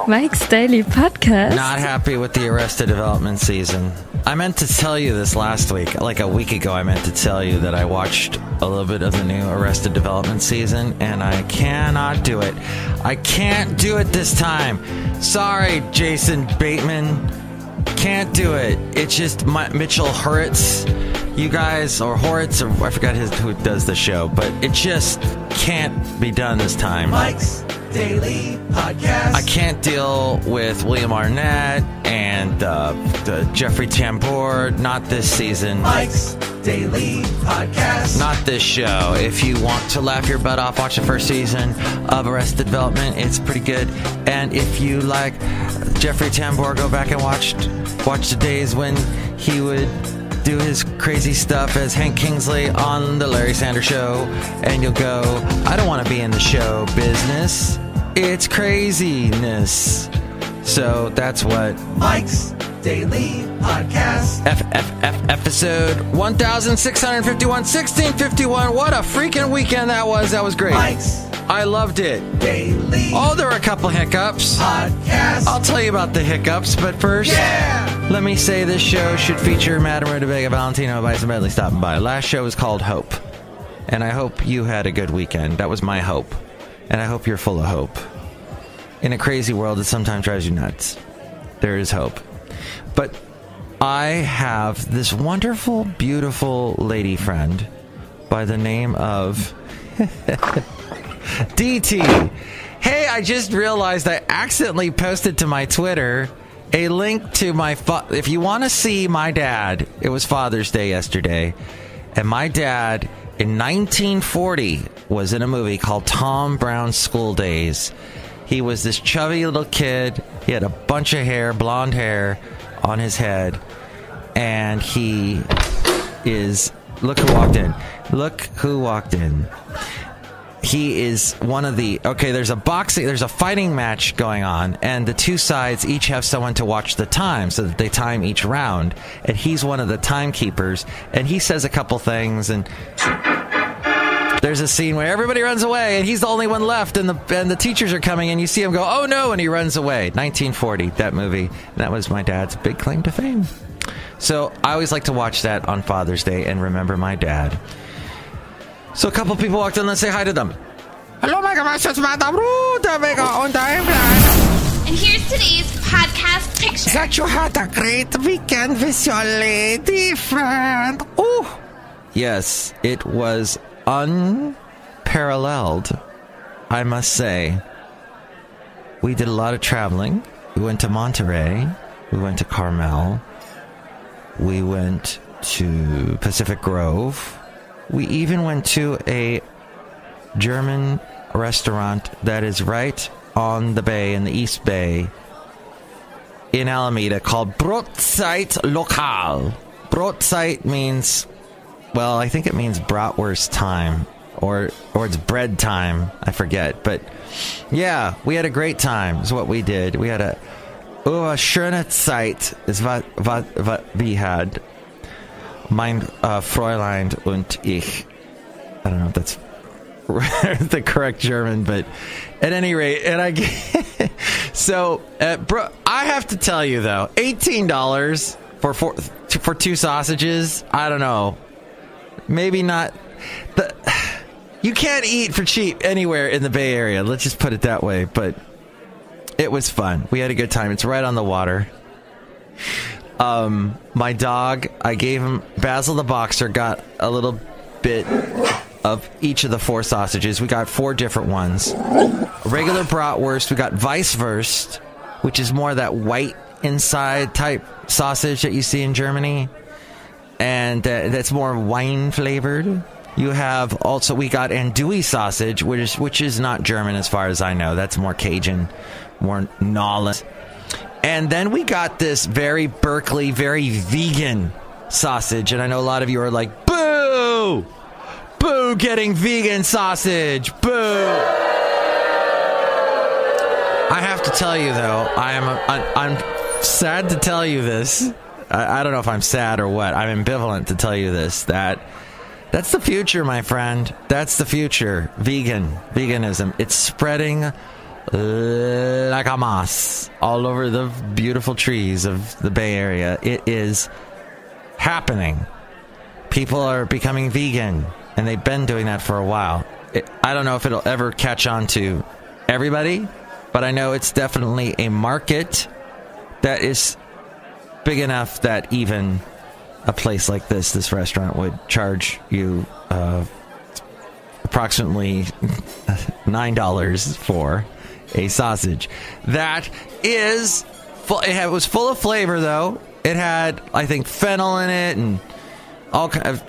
Mike's Daily Podcast. Not happy with the Arrested Development season. I meant to tell you this last week. Like a week ago, I meant to tell you that I watched a little bit of the new Arrested Development season, and I cannot do it. I can't do it this time. Sorry, Jason Bateman. Can't do it. It's just Mitchell Horitz. You guys, or Horitz, or I forgot who does the show, but it just can't be done this time. Mike's Daily Podcast. I can't deal with William Arnett and Jeffrey Tambor. Not this season. Mike's Daily Podcast. Not this show. If you want to laugh your butt off, watch the first season of Arrested Development. It's pretty good. And if you like Jeffrey Tambor, go back and watch the days when he would do his crazy stuff as Hank Kingsley on the Larry Sanders Show, and you'll go, I don't want to be in the show business. It's craziness. So that's what Mike's Daily Podcast. Episode 1651, 1651. What a freaking weekend that was. That was great. Mike's I loved it. Daily Oh, there were a couple hiccups. Podcast. I'll tell you about the hiccups, but first, let me say this show should feature Madame Rootabega, Valentino, and Bison Bentley stopping by. Last show was called Hope, and I hope you had a good weekend. That was my hope, and I hope you're full of hope. In a crazy world that sometimes drives you nuts, there is hope. But I have this wonderful, beautiful lady friend by the name of DT. Hey, I just realized I accidentally posted to my Twitter a link to my... if you want to see my dad, it was Father's Day yesterday, and my dad in 1940 was in a movie called Tom Brown's School Days. He was this chubby little kid. He had a bunch of hair, blonde hair on his head, and he is... Look who walked in. Look who walked in. He is one of the... Okay, there's a fighting match going on, and the two sides each have someone to watch the time so that they time each round, and he's one of the timekeepers, and he says a couple things, and there's a scene where everybody runs away, and he's the only one left, and the teachers are coming, and you see him go, oh no, and he runs away. 1940, that movie. And that was my dad's big claim to fame. So I always like to watch that on Father's Day and remember my dad. So a couple people walked in. Let's say hi to them. Hello, my gosh, it's Madame Rootabega on the And here's today's podcast picture. That you had a great weekend with your lady friend. Oh, yes, it was unparalleled, I must say. We did a lot of traveling. We went to Monterey. We went to Carmel. We went to Pacific Grove. We even went to a German restaurant that is right on the bay, in the East Bay, in Alameda, called Brotzeit Lokal. Brotzeit means, well, I think it means bratwurst time, or it's bread time. I forget. But yeah, we had a great time is what we did. We had a schöne Zeit is what we had. Mein Fräulein und ich. I don't know if that's the correct German, but at any rate, and so I have to tell you though, $18 for two sausages. I don't know, maybe not. You can't eat for cheap anywhere in the Bay Area. Let's just put it that way. But it was fun. We had a good time. It's right on the water. My dog, I gave him, Basil the boxer got a little bit of each of the four sausages. We got four different ones. Regular bratwurst. We got Weisswurst, which is more that white inside type sausage that you see in Germany. And that's more wine flavored. You have also, we got andouille sausage, which is not German as far as I know. That's more Cajun, more gnawless. And then we got this very Berkeley, very vegan sausage. And I know a lot of you are like, boo! Boo, getting vegan sausage! Boo! I have to tell you, though, I'm sad to tell you this. I don't know if I'm sad or what. I'm ambivalent to tell you this. That's the future, my friend. That's the future. Veganism. It's spreading like a moss all over the beautiful trees of the Bay Area. It is happening. People are becoming vegan, and they've been doing that for a while. I don't know if it'll ever catch on to everybody, but I know it's definitely a market that is big enough that even a place like this restaurant would charge you approximately $9 for a sausage. That is full. It was full of flavor, though. It had, I think, fennel in it and all kind of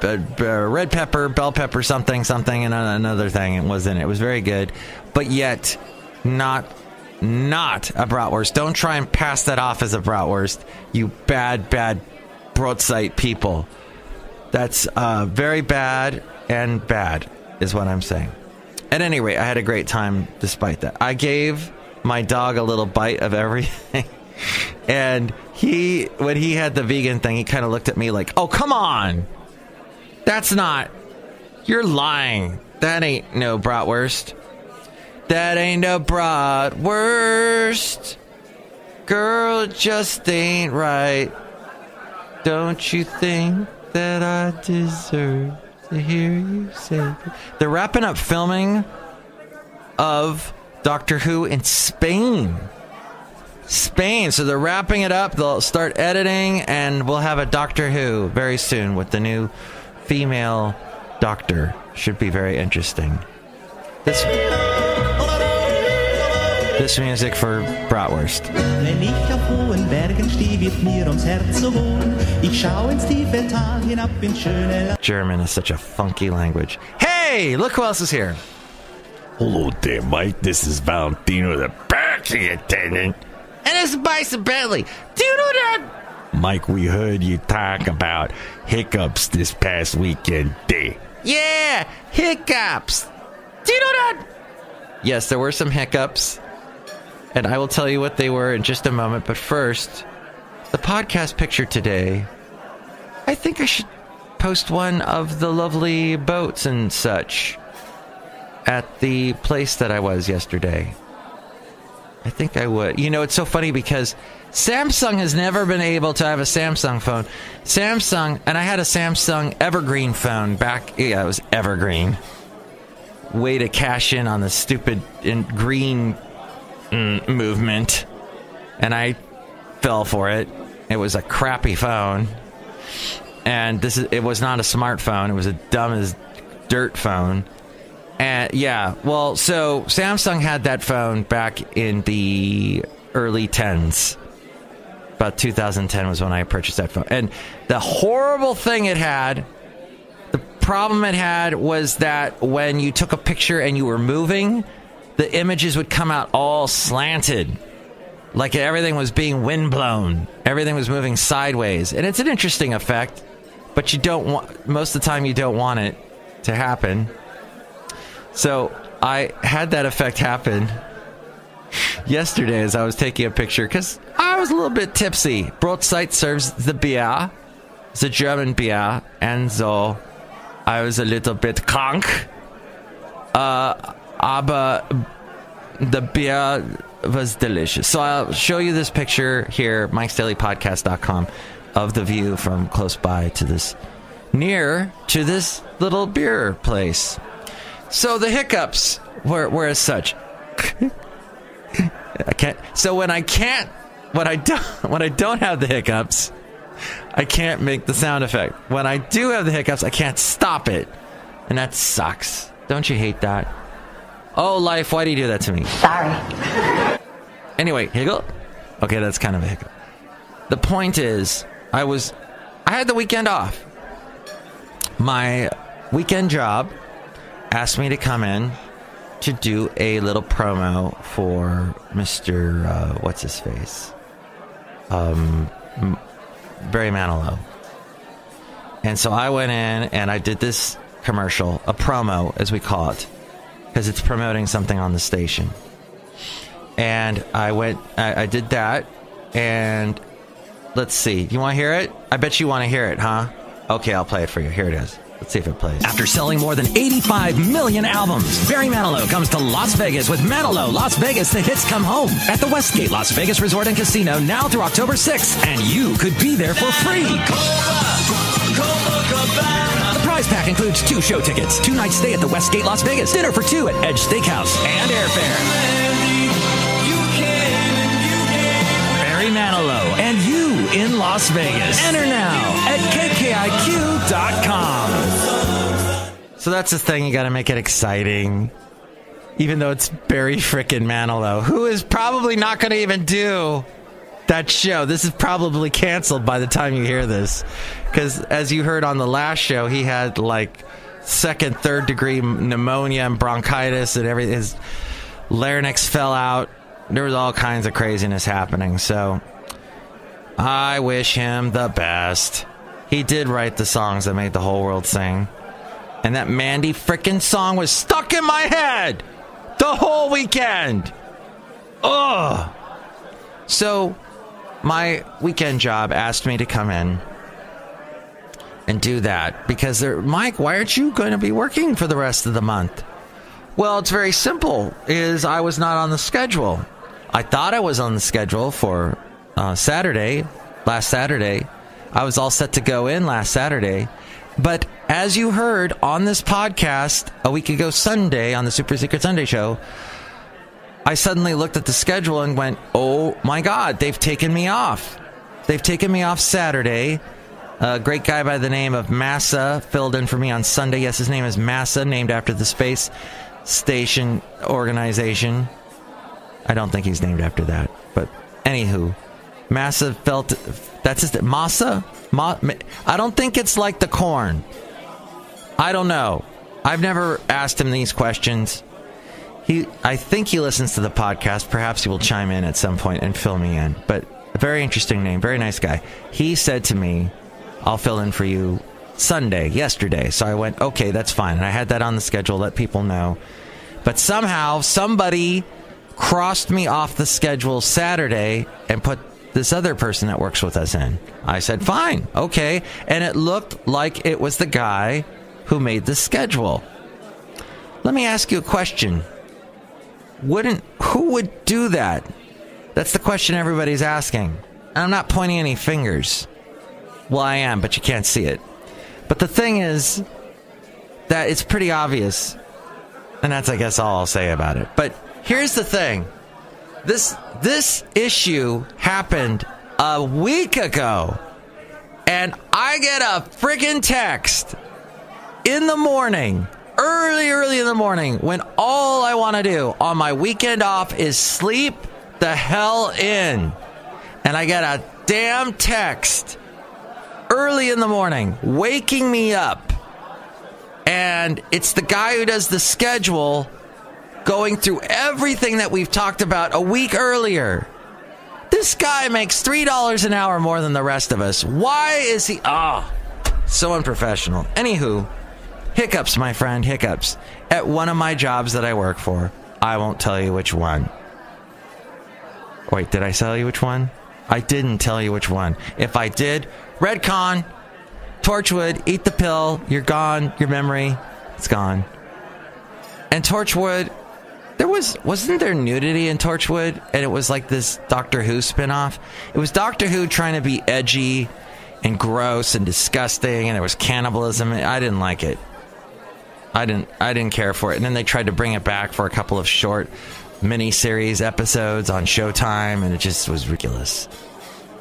red pepper, bell pepper, something, and another thing it was in it. It was very good, but yet not a bratwurst. Don't try and pass that off as a bratwurst, you bad broadside people. That's very bad and bad is what I'm saying. At any rate, I had a great time despite that. I gave my dog a little bite of everything. And when he had the vegan thing, he kind of looked at me like, oh, come on. That's not... You're lying. That ain't no bratwurst. That ain't no bratwurst. Girl, it just ain't right. Don't you think that I deserve to hear you say that? They're wrapping up filming of Doctor Who in Spain. So they're wrapping it up. They'll start editing, and we'll have a Doctor Who very soon with the new female doctor. Should be very interesting. This music for bratwurst. Wenn ich auf hohen Bergen stehe, wird mir ums Herz so wohl. Ich schau ins tiefe Tal hinab in schöne Land. German is such a funky language. Hey, look who else is here. Hello there, Mike. This is Valentino, the parking attendant. And it's Bison Bentley. Do you know that? Mike, we heard you talk about hiccups this past weekend day. Yeah, hiccups. Do you know that? Yes, there were some hiccups. And I will tell you what they were in just a moment. But first, the podcast picture today. I think I should post one of the lovely boats and such at the place that I was yesterday. I think I would. You know, it's so funny because Samsung has never been able to have a Samsung phone. And I had a Samsung Evergreen phone back. Yeah, it was Evergreen. Way to cash in on the stupid green movement. And I fell for it. It was a crappy phone. And it was not a smartphone. It was a dumb as dirt phone. And yeah, well, so Samsung had that phone back in the early 10s. About 2010 was when I purchased that phone. And the horrible thing it had, the problem it had was that when you took a picture and you were moving, the images would come out all slanted. Like everything was being windblown. Everything was moving sideways. And it's an interesting effect, but most of the time you don't want it to happen. So I had that effect happen yesterday as I was taking a picture because I was a little bit tipsy. Brotzeit serves the beer, the German beer, and so I was a little bit krank. Aber the beer was delicious. So I'll show you this picture here, Mike'sDailyPodcast.com, of the view from close by to this little beer place. So the hiccups were as such. I can't. So when I don't have the hiccups, I can't make the sound effect. When I do have the hiccups, I can't stop it, and that sucks. Don't you hate that? Oh, life, why do you do that to me? Sorry. Anyway, hiccup. Okay, that's kind of a hiccup. The point is, I had the weekend off. My weekend job asked me to come in to do a little promo for Mr. What's his face? Barry Manilow. And so I went in and I did this commercial, a promo as we call it, because it's promoting something on the station. And I did that, and let's see. You want to hear it? I bet you want to hear it, huh? Okay, I'll play it for you. Here it is. Let's see if it plays. After selling more than 85 million albums, Barry Manilow comes to Las Vegas with Manilow Las Vegas The Hits Come Home at the Westgate Las Vegas Resort and Casino now through October 6th. And you could be there for free. The prize pack includes 2 show tickets, 2-night stay at the Westgate Las Vegas, dinner for 2 at Edge Steakhouse, and airfare. Barry Manilow and you in Las Vegas. Enter now at KKIQ.com. So that's the thing. You got to make it exciting. Even though it's Barry frickin' Manilow, who is probably not going to even do that show. This is probably canceled by the time you hear this. Because as you heard on the last show, he had like 2nd, 3rd degree pneumonia and bronchitis and everything. His larynx fell out. There was all kinds of craziness happening. So I wish him the best. He did write the songs that made the whole world sing. And that Mandy frickin' song was stuck in my head the whole weekend. Ugh. So my weekend job asked me to come in and do that because Mike, why aren't you going to be working for the rest of the month? Well, it's very simple. I was not on the schedule. I thought I was on the schedule for last Saturday. I was all set to go in last Saturday. But as you heard on this podcast a week ago Sunday on the Super Secret Sunday show, I suddenly looked at the schedule and went, oh my God, they've taken me off. They've taken me off Saturday. A great guy by the name of Massa filled in for me on Sunday. Yes, his name is Massa, named after the space station organization. I don't think he's named after that. But anywho, Massa felt... That's his... Massa? I don't think it's like the corn. I don't know. I've never asked him these questions. I think he listens to the podcast. Perhaps he will chime in at some point and fill me in. But a very interesting name. Very nice guy. He said to me, I'll fill in for you yesterday. So I went, okay, that's fine. And I had that on the schedule, let people know. But somehow, somebody crossed me off the schedule Saturday and put this other person that works with us in. I said, fine, okay. And it looked like it was the guy who made the schedule. Let me ask you a question. Who would do that? That's the question everybody's asking. And I'm not pointing any fingers. Well, I am, but you can't see it. But the thing is that it's pretty obvious. And that's, I guess, all I'll say about it. But here's the thing. This issue happened a week ago. And I get a friggin' text in the morning, early in the morning, when all I want to do on my weekend off is sleep the hell in. And I get a damn text early in the morning, waking me up. And it's the guy who does the schedule going through everything that we've talked about a week earlier. This guy makes $3 an hour more than the rest of us. Why is he... so unprofessional. Anywho, hiccups, my friend, hiccups. At one of my jobs that I work for, I won't tell you which one. Wait, did I tell you which one? I didn't tell you which one. If I did, Redcon, Torchwood, eat the pill, you're gone, your memory, it's gone. And Torchwood, wasn't there nudity in Torchwood? And it was like this Doctor Who spinoff. It was Doctor Who trying to be edgy and gross and disgusting, and there was cannibalism. I didn't like it. I didn't care for it. And then they tried to bring it back for a couple of short mini-series episodes on Showtime, and it just was ridiculous.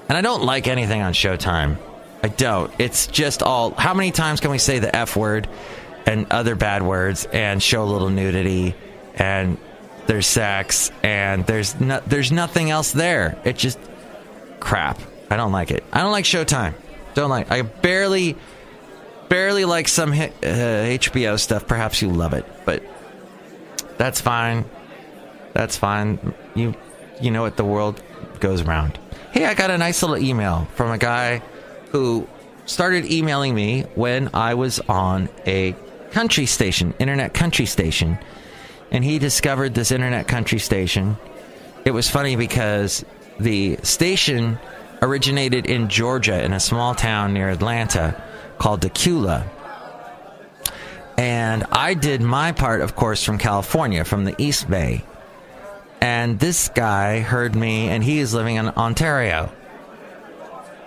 And I don't like anything on Showtime. I don't. It's just all... How many times can we say the F word and other bad words and show a little nudity and there's sex and there's nothing else there? It's just crap. I don't like it. I don't like Showtime. I barely like some HBO stuff. Perhaps you love it, but that's fine. That's fine. You know what, the world goes around. Hey, I got a nice little email from a guy who started emailing me when I was on a country station, internet country station, and he discovered this internet country station. It was funny because the station originated in Georgia, in a small town near Atlanta, called Tequila. And I did my part, of course, from California, from the East Bay. And this guy heard me, and he is living in Ontario,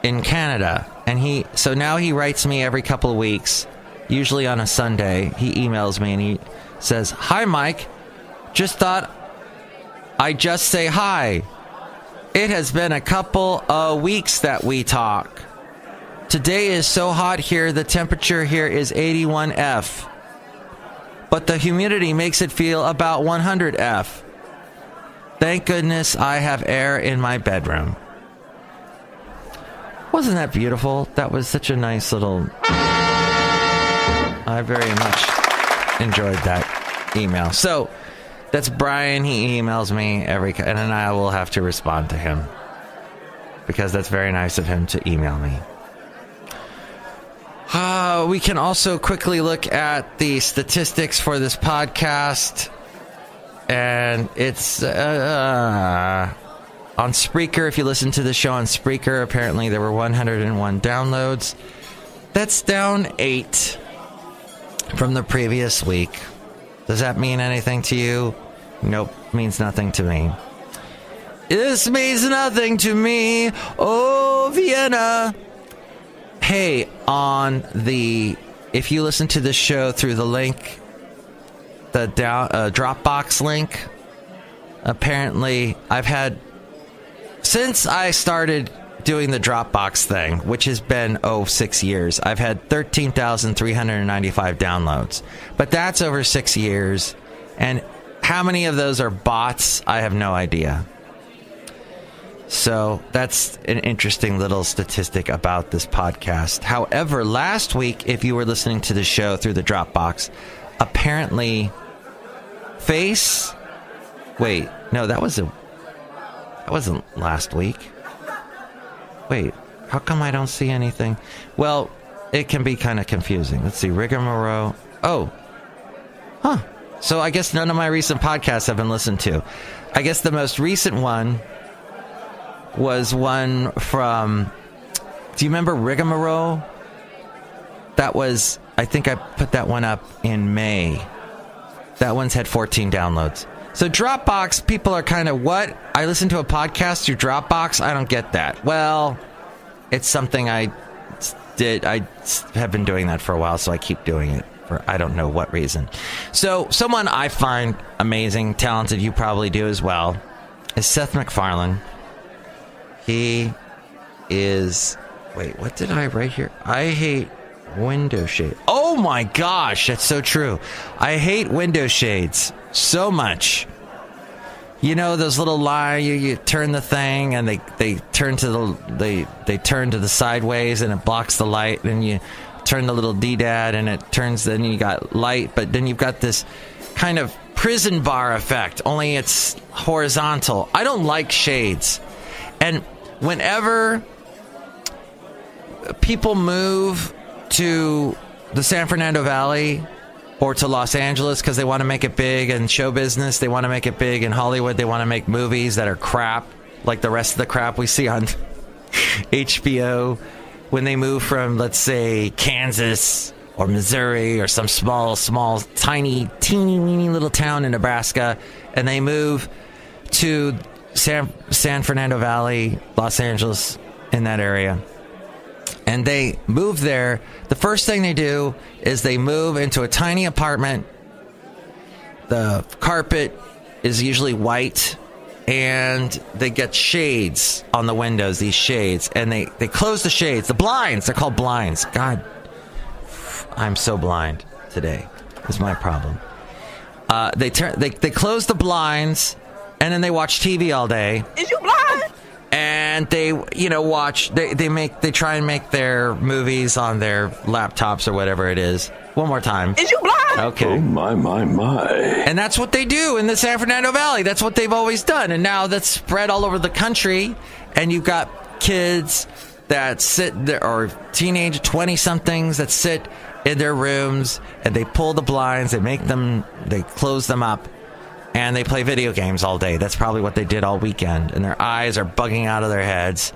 in Canada. And so now he writes me every couple of weeks, usually on a Sunday. He emails me and he says, "Hi, Mike. Just thought I'd just say hi. It has been a couple of weeks that we talk. Today is so hot here, the temperature here is 81 F. But the humidity makes it feel about 100 F. Thank goodness I have air in my bedroom." Wasn't that beautiful? That was such a nice little... I very much enjoyed that email. So, that's Brian. He emails me and then I will have to respond to him, because that's very nice of him to email me. We can also quickly look at the statistics for this podcast. And it's on Spreaker. If you listen to the show on Spreaker, apparently there were 101 downloads. That's down 8 from the previous week. Does that mean anything to you? Nope, means nothing to me. This means nothing to me. Oh, Vienna. Hey, if you listen to the show through the link, the Dropbox link, apparently since I started doing the Dropbox thing, which has been 6 years, I've had 13,395 downloads. But that's over 6 years, and how many of those are bots, I have no idea. So that's an interesting little statistic about this podcast. However, last week, if you were listening to the show through the Dropbox, apparently that wasn't last week. Wait, how come I don't see anything? Well, it can be kind of confusing. Let's see, Rigmarole. So I guess none of my recent podcasts have been listened to. I guess the most recent one was one from... Do you remember Rigmarole? That was... I think I put that one up in May. That one's had 14 downloads. So Dropbox, people are kind of, what? I listen to a podcast through Dropbox? I don't get that. Well, it's something I did. I have been doing that for a while, so I keep doing it for I don't know what reason. So someone I find amazing, talented, you probably do as well, is Seth MacFarlane. He is... Wait, what did I write here? I hate window shade. Oh my gosh, that's so true. I hate window shades so much. You know those little lines, you turn the thing and they turn to the sideways and it blocks the light, and you turn the little doodad and it turns, then you got light, but then you've got this kind of prison bar effect, only it's horizontal. I don't like shades. And whenever people move to the San Fernando Valley or to Los Angeles because they want to make it big in show business, they want to make it big in Hollywood, they want to make movies that are crap, like the rest of the crap we see on HBO, when they move from, let's say, Kansas or Missouri or some small, tiny, teeny, weeny little town in Nebraska, and they move to San Fernando Valley, Los Angeles, in that area. And they move there. The first thing they do is they move into a tiny apartment. The carpet is usually white, and they get shades on the windows, these shades, and they close the shades. The blinds, they're called blinds. God, I'm so blind today. Is my problem. They close the blinds, and then they watch TV all day. Is you blind? And they, watch. They try and make their movies on their laptops or whatever it is. One more time. Is you blind? Okay. Oh my. And that's what they do in the San Fernando Valley. That's what they've always done. And now that's spread all over the country. And you've got kids that sit there, or teenage 20-somethings that sit in their rooms, and they pull the blinds, they close them up, and they play video games all day. That's probably what they did all weekend. And their eyes are bugging out of their heads.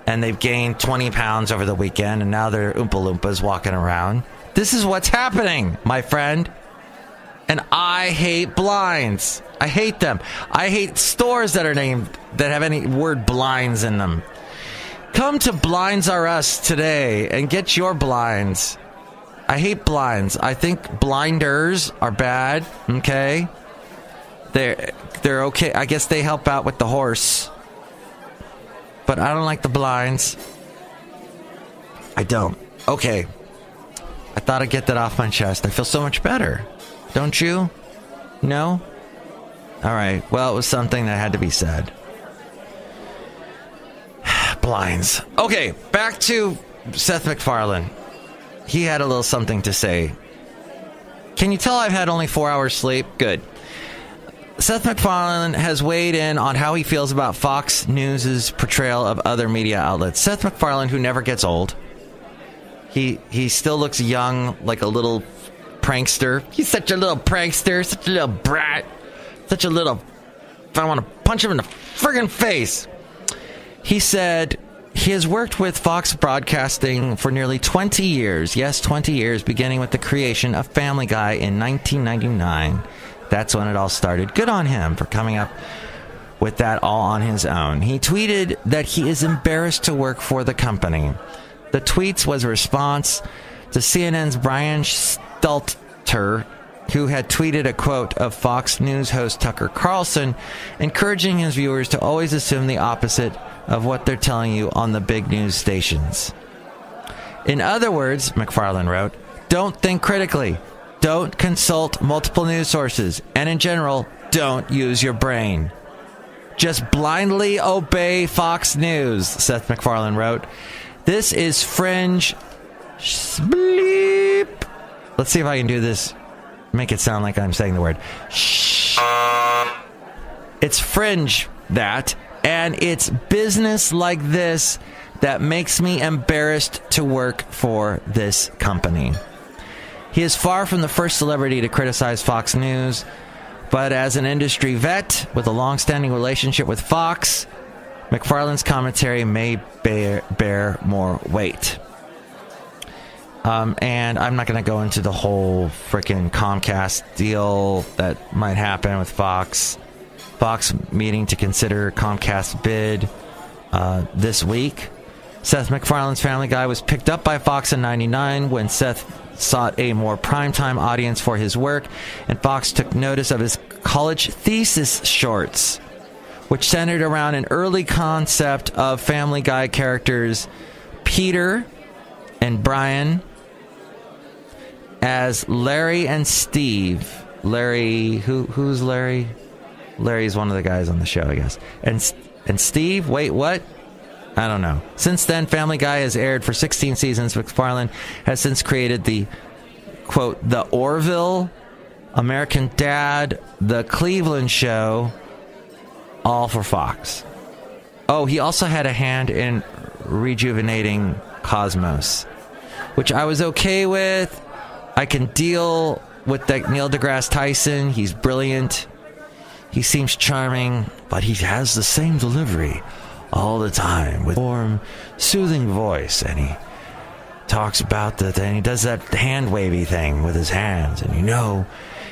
and they've gained 20 pounds over the weekend, and now they're Oompa Loompas walking around. This is what's happening, my friend. And I hate blinds. I hate them. I hate stores that have any word blinds in them. Come to Blinds R Us today and get your blinds. I hate blinds. I think blinders are bad, okay? They're okay. I guess they help out with the horse. But I don't like the blinds. I don't. Okay. I thought I'd get that off my chest. I feel so much better. Don't you? No? Alright. Well, it was something that had to be said. Blinds. Okay, back to Seth MacFarlane. He had a little something to say. Can you tell I've had only 4 hours sleep? Good. Seth MacFarlane has weighed in on how he feels about Fox News' portrayal of other media outlets. Seth MacFarlane, who never gets old. He still looks young, like a little prankster. He's such a little prankster, such a little brat, such a little... I want to punch him in the friggin' face. He said he has worked with Fox Broadcasting for nearly 20 years. Yes, 20 years, beginning with the creation of Family Guy in 1999. That's when it all started. Good on him for coming up with that all on his own. He tweeted that he is embarrassed to work for the company. The tweets was a response to CNN's Brian Stelter, who had tweeted a quote of Fox News host Tucker Carlson, encouraging his viewers to always assume the opposite of what they're telling you on the big news stations. In other words, MacFarlane wrote, don't think critically. Don't consult multiple news sources. And in general, don't use your brain. Just blindly obey Fox News, Seth MacFarlane wrote. This is fringe bleep. Let's see if I can do this. Make it sound like I'm saying the word. Shh. It's fringe, that. And it's business like this that makes me embarrassed to work for this company. He is far from the first celebrity to criticize Fox News, but as an industry vet with a long-standing relationship with Fox, MacFarlane's commentary may bear more weight. And I'm not going to go into the whole frickin' Comcast deal that might happen with Fox. Fox meeting to consider Comcast bid this week. Seth MacFarlane's Family Guy was picked up by Fox in '99 when Seth sought a more primetime audience for his work, and Fox took notice of his college thesis shorts, which centered around an early concept of Family Guy characters Peter and Brian as Larry and Steve. Larry, who's Larry? Larry's one of the guys on the show, I guess. And Steve, wait, what? I don't know. Since then, Family Guy has aired for 16 seasons. MacFarlane has since created the, quote, The Orville, American Dad, The Cleveland Show, all for Fox. Oh, he also had a hand in rejuvenating Cosmos, which I was okay with. I can deal with that Neil deGrasse Tyson. He's brilliant. He seems charming, but he has the same delivery all the time with warm, soothing voice, and he talks about and he does that hand wavy thing with his hands. And you know,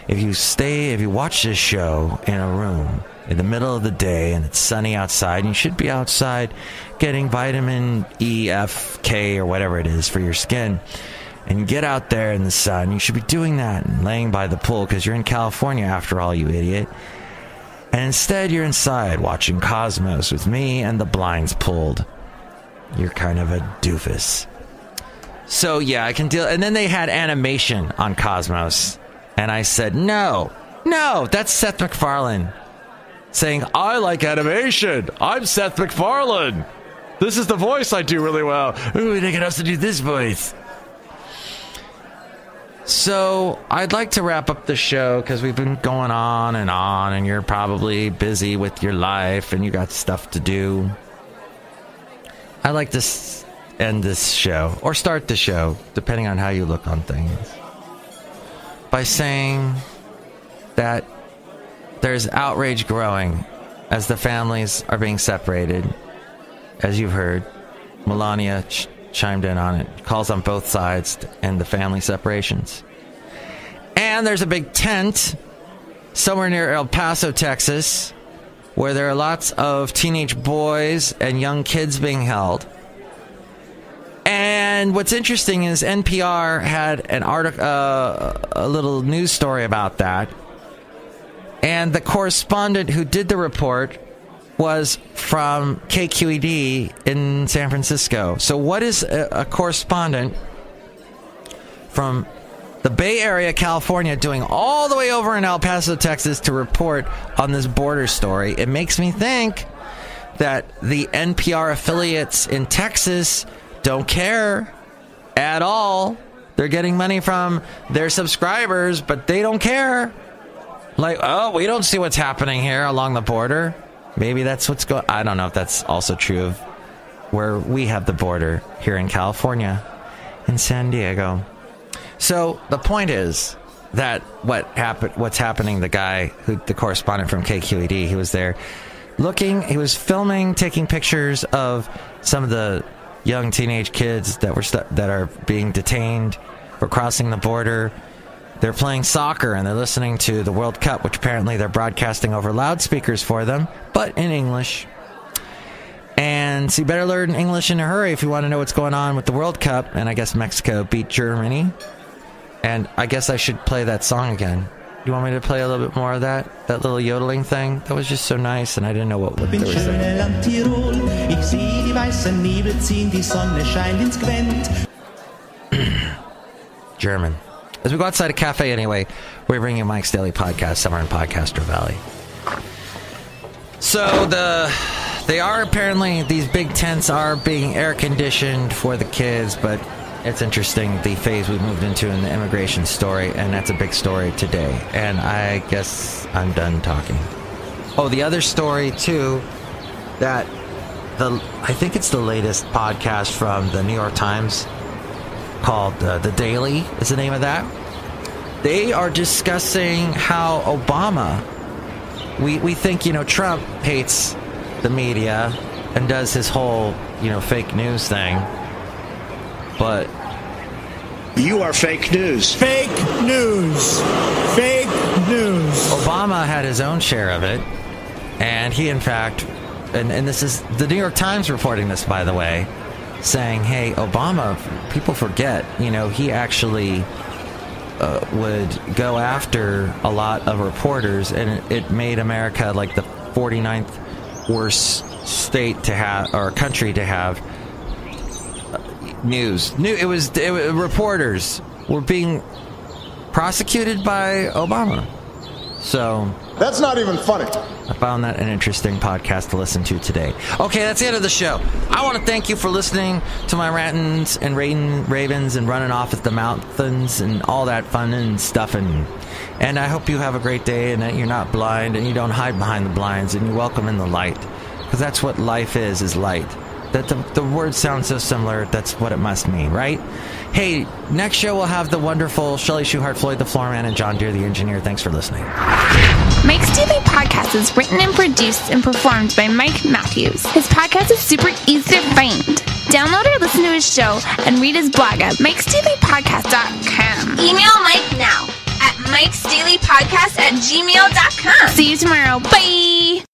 if you watch this show in a room in the middle of the day and it's sunny outside, and you should be outside getting vitamin E, F, K, or whatever it is for your skin, and you get out there in the sun, you should be doing that and laying by the pool, because you're in California after all, you idiot. And instead, you're inside watching Cosmos with me and the blinds pulled. You're kind of a doofus. So, yeah, I can deal. And then they had animation on Cosmos. And I said, no, that's Seth MacFarlane saying, I like animation. I'm Seth MacFarlane. This is the voice I do really well. Ooh, they can also do this voice. So, I'd like to wrap up the show because we've been going on, and you're probably busy with your life, and you got stuff to do. I'd like to end this show, or start the show, depending on how you look on things, by saying that there's outrage growing as the families are being separated, as you've heard. Melania chimed in on it. Calls on both sides to end the family separations. And there's a big tent somewhere near El Paso, Texas, where there are lots of teenage boys and young kids being held. And what's interesting is NPR had an article, a little news story about that. And the correspondent who did the report was from KQED in San Francisco. So what is a correspondent from the Bay Area, California, doing all the way over in El Paso, Texas to report on this border story? It makes me think that the NPR affiliates in Texas don't care at all. They're getting money from their subscribers, but they don't care. Like, oh, we don't see what's happening here along the border. Maybe that's what's going... I don't know if that's also true of where we have the border here in California, in San Diego. So the point is that what's happening, the correspondent from KQED, he was there he was filming, taking pictures of some of the young teenage kids that are being detained for crossing the border. They're playing soccer and they're listening to the World Cup, which apparently they're broadcasting over loudspeakers for them, but in English. And so you better learn English in a hurry if you want to know what's going on with the World Cup. And I guess Mexico beat Germany. And I guess I should play that song again. You want me to play a little bit more of that little yodeling thing? That was just so nice, and I didn't know what they were saying. German. As we go outside a Café Anyway, we're bringing you Mike's Daily Podcast, somewhere in Podcaster Valley. So they are apparently, these big tents are being air conditioned for the kids, but it's interesting the phase we moved into in the immigration story, and that's a big story today. And I guess I'm done talking. Oh, the other story too, that I think it's the latest podcast from the New York Times called The Daily is the name of that. They are discussing how Obama, we think, Trump hates the media and does his whole, fake news thing. But you are fake news. Fake news. Fake news. Obama had his own share of it. And he, in fact, and this is the New York Times reporting this, by the way, saying, hey, Obama, people forget, he actually would go after a lot of reporters, and it made America like the 49th worst state to have, or country to have news. It was reporters were being prosecuted by Obama. So that's not even funny. I found that an interesting podcast to listen to today. Okay, that's the end of the show. I want to thank you for listening to my rantings and ravens and running off at the mountains and all that fun and stuff. And I hope you have a great day and that you're not blind and you don't hide behind the blinds and you welcome in the light. Because that's what life is light. That the words sound so similar, that's what it must mean, right? Hey, next show we'll have the wonderful Chely Shoehart, Floyd the Floorman, and John Deere the engineer. Thanks for listening. Mike's Daily Podcast is written and produced and performed by Mike Matthews. His podcast is super easy to find. Download or listen to his show and read his blog at mikesdailypodcast.com. Email Mike now at mikesdailypodcast@gmail.com. See you tomorrow. Bye!